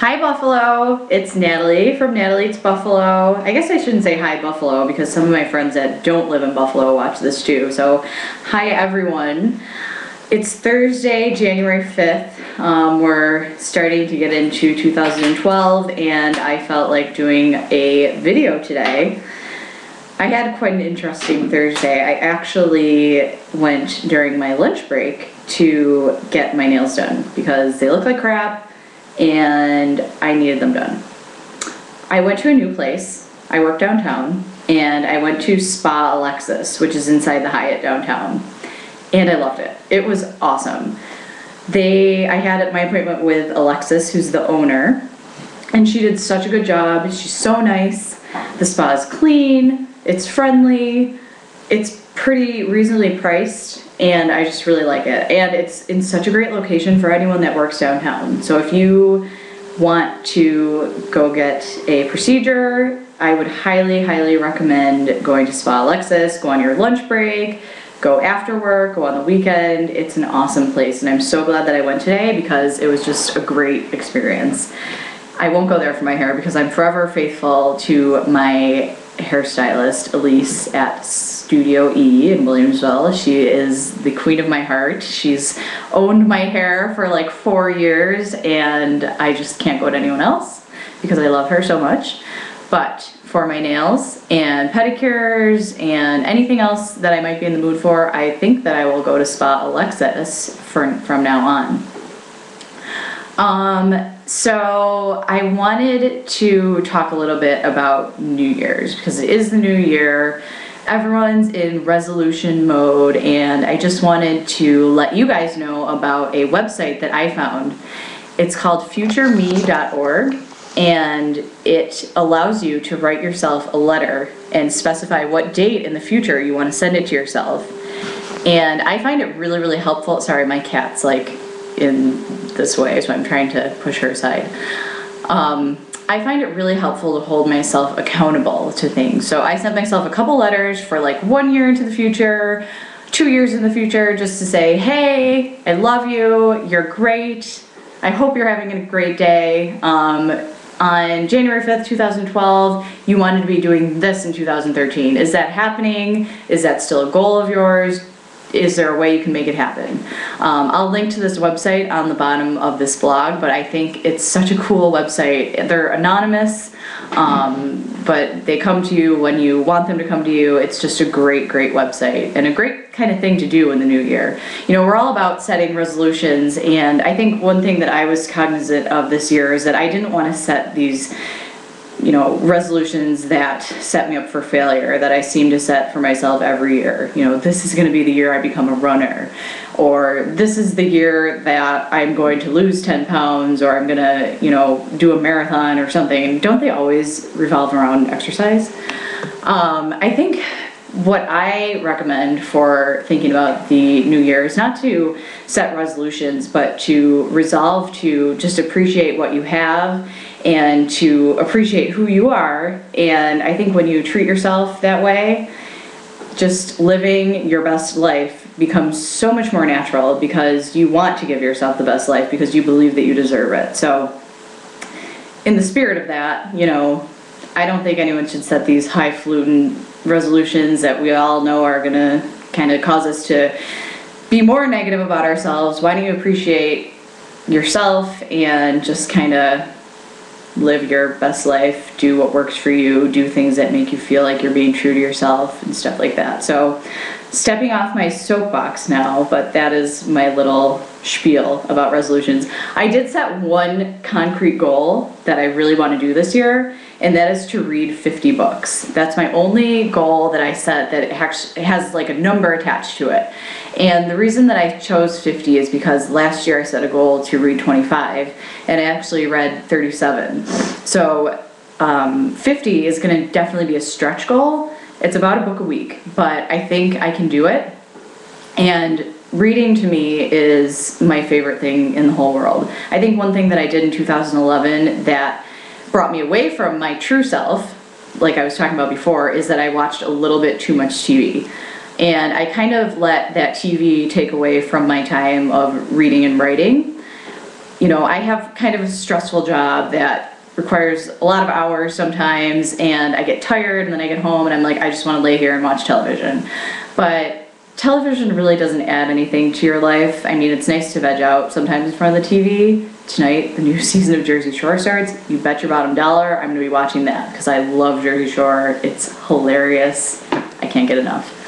Hi Buffalo, it's Natalie from Natalie Eats Buffalo. I guess I shouldn't say hi Buffalo because some of my friends that don't live in Buffalo watch this too. So hi everyone. It's Thursday, January 5th. We're starting to get into 2012 and I felt like doing a video today. I had quite an interesting Thursday. I actually went during my lunch break to get my nails done because they look like crap and I needed them done. I went to a new place. I work downtown and I went to Spa Alexis, which is inside the Hyatt downtown, and I loved it. It was awesome. I had my appointment with Alexis, who's the owner, and she did such a good job. She's so nice. The spa is clean, it's friendly, it's pretty reasonably priced, and I just really like it. And it's in such a great location for anyone that works downtown. So if you want to go get a procedure, I would highly, highly recommend going to Spa Alexis. Go on your lunch break, go after work, go on the weekend. It's an awesome place, and I'm so glad that I went today because it was just a great experience. I won't go there for my hair because I'm forever faithful to my hairstylist, Elise, at Studio E in Williamsville. She is the queen of my heart. She's owned my hair for like 4 years, and I just can't go to anyone else because I love her so much. But for my nails and pedicures and anything else that I might be in the mood for, I think that I will go to Spa Alexis from now on. So I wanted to talk a little bit about New Year's because it is the new year. Everyone's in resolution mode, and I just wanted to let you guys know about a website that I found. It's called futureme.org, and it allows you to write yourself a letter and specify what date in the future you want to send it to yourself. And I find it really, really helpful. Sorry, my cat's like in this way, so I'm trying to push her aside. I find it really helpful to hold myself accountable to things. So I sent myself a couple letters for like 1 year into the future, 2 years in the future, just to say, hey, I love you, you're great, I hope you're having a great day. On January 5th, 2012, you wanted to be doing this in 2013. Is that happening? Is that still a goal of yours? Is there a way you can make it happen? I'll link to this website on the bottom of this blog, but I think it's such a cool website. They're anonymous, but they come to you when you want them to come to you. It's just a great, great website and a great kind of thing to do in the new year. You know, we're all about setting resolutions, and I think one thing that I was cognizant of this year is that I didn't want to set these resolutions that set me up for failure that I seem to set for myself every year. You know, this is going to be the year I become a runner, or this is the year that I'm going to lose 10 pounds, or I'm going to, do a marathon or something. Don't they always revolve around exercise? I think what I recommend for thinking about the new year is not to set resolutions, but to resolve to just appreciate what you have and to appreciate who you are. And I think when you treat yourself that way, just living your best life becomes so much more natural because you want to give yourself the best life because you believe that you deserve it. So in the spirit of that, I don't think anyone should set these highfalutin resolutions that we all know are going to kind of cause us to be more negative about ourselves. Why don't you appreciate yourself and just kind of live your best life, do what works for you, do things that make you feel like you're being true to yourself and stuff like that. So stepping off my soapbox now, but that is my little spiel about resolutions. I did set one concrete goal that I really want to do this year, and that is to read 50 books. That's my only goal that I set that it has like a number attached to it. And the reason that I chose 50 is because last year I set a goal to read 25, and I actually read 37. So 50 is going to definitely be a stretch goal. It's about a book a week, but I think I can do it. And reading to me is my favorite thing in the whole world. I think one thing that I did in 2011 that brought me away from my true self, like I was talking about before, is that I watched a little bit too much TV. And I kind of let that TV take away from my time of reading and writing. you know, I have kind of a stressful job that requires a lot of hours sometimes, and I get tired and then I get home and I'm like, I just want to lay here and watch television. But television really doesn't add anything to your life. I mean, it's nice to veg out sometimes in front of the TV. Tonight, the new season of Jersey Shore starts. You bet your bottom dollar I'm going to be watching that because I love Jersey Shore. It's hilarious. I can't get enough.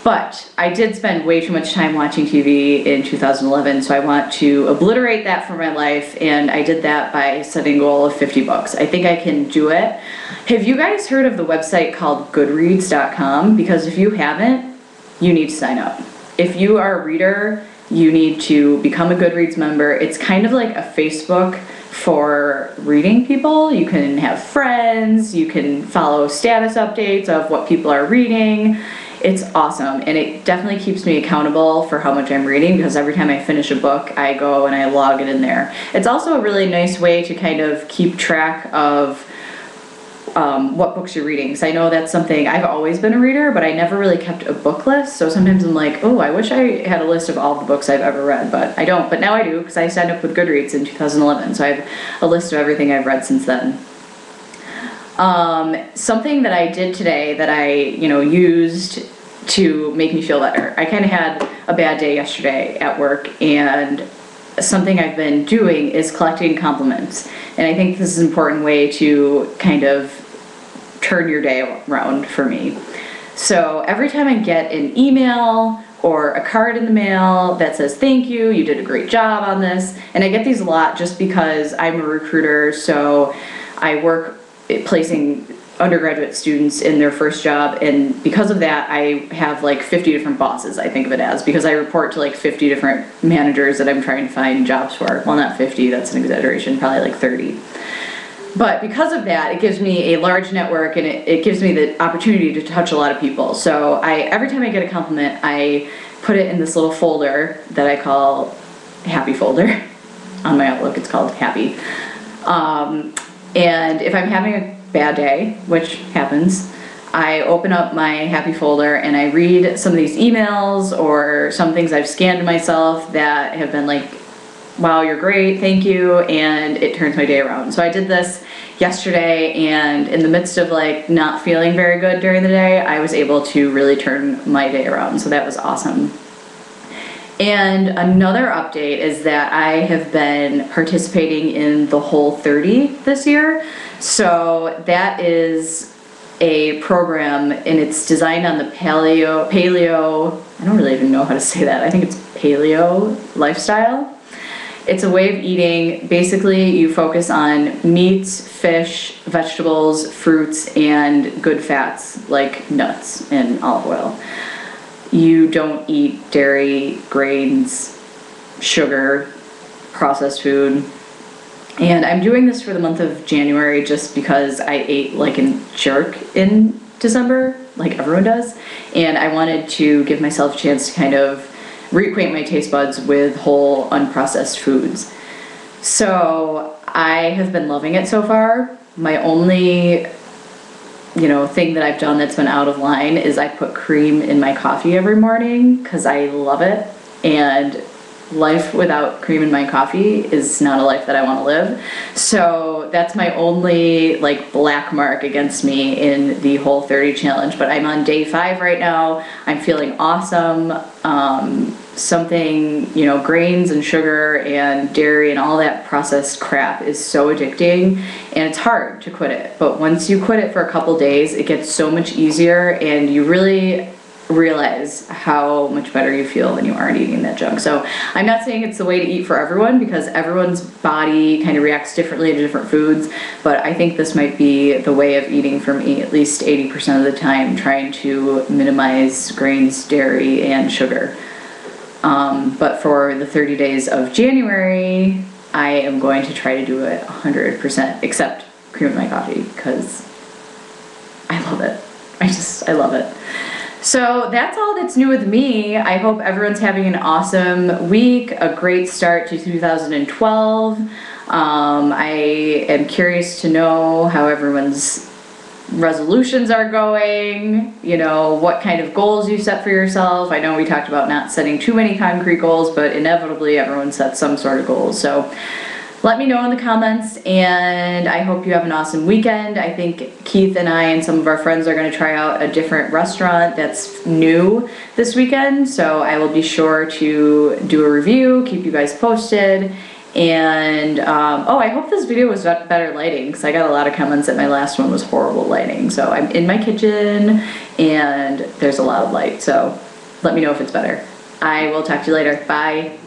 But I did spend way too much time watching TV in 2011, so I want to obliterate that from my life, and I did that by setting a goal of 50 books. I think I can do it. Have you guys heard of the website called Goodreads.com? Because if you haven't, you need to sign up. If you are a reader, you need to become a Goodreads member. It's kind of like a Facebook for reading people. You can have friends, you can follow status updates of what people are reading. It's awesome, and it definitely keeps me accountable for how much I'm reading, because every time I finish a book, I go and I log it in there. It's also a really nice way to kind of keep track of what books you're reading, because I know that's something, I've always been a reader, but I never really kept a book list, so sometimes I'm like, oh, I wish I had a list of all the books I've ever read, but I don't. But now I do, because I signed up with Goodreads in 2011, so I have a list of everything I've read since then. Something that I did today that I, used to make me feel better. I kind of had a bad day yesterday at work, and something I've been doing is collecting compliments. And I think this is an important way to kind of turn your day around for me. So every time I get an email or a card in the mail that says, thank you, you did a great job on this, and I get these a lot just because I'm a recruiter, so I work placing undergraduate students in their first job, and because of that I have like 50 different bosses, I think of it as, because I report to like 50 different managers that I'm trying to find jobs for. Well, not 50, that's an exaggeration, probably like 30. But because of that, it gives me a large network, and it gives me the opportunity to touch a lot of people. So every time I get a compliment, I put it in this little folder that I call Happy Folder. On my Outlook it's called Happy. And if I'm having a bad day, which happens, I open up my Happy Folder and I read some of these emails or some things I've scanned to myself that have been like, wow, you're great, thank you, and it turns my day around. So I did this yesterday, and in the midst of like not feeling very good during the day, I was able to really turn my day around, so that was awesome. And another update is that I have been participating in the Whole30 this year. So that is a program, and it's designed on the paleo, I don't really even know how to say that. I think it's paleo lifestyle. It's a way of eating. Basically, you focus on meats, fish, vegetables, fruits, and good fats like nuts and olive oil. You don't eat dairy, grains, sugar, processed food. And I'm doing this for the month of January just because I ate like a jerk in December, like everyone does. And I wanted to give myself a chance to kind of reacquaint my taste buds with whole, unprocessed foods. So I have been loving it so far. My only thing that I've done that's been out of line is I put cream in my coffee every morning because I love it, and life without cream in my coffee is not a life that I want to live. So that's my only like black mark against me in the Whole30 challenge. But I'm on day 5 right now. I'm feeling awesome. Grains and sugar and dairy and all that processed crap is so addicting, and it's hard to quit it. But once you quit it for a couple days, it gets so much easier, and you really realize how much better you feel when you aren't eating that junk. So I'm not saying it's the way to eat for everyone, because everyone's body kind of reacts differently to different foods, but I think this might be the way of eating for me at least 80% of the time, trying to minimize grains, dairy, and sugar. But for the 30 days of January, I am going to try to do it 100%, except cream in my coffee, because I love it. I love it. So that's all that's new with me. I hope everyone's having an awesome week, a great start to 2012. I am curious to know how everyone's resolutions are going, you know, what kind of goals you set for yourself. I know we talked about not setting too many concrete goals, but inevitably everyone sets some sort of goals. So let me know in the comments, and I hope you have an awesome weekend. I think Keith and I and some of our friends are going to try out a different restaurant that's new this weekend, so I will be sure to do a review, keep you guys posted. And oh, I hope this video was better lighting, because I got a lot of comments that my last one was horrible lighting. So I'm in my kitchen and there's a lot of light, so let me know if it's better. I will talk to you later. Bye.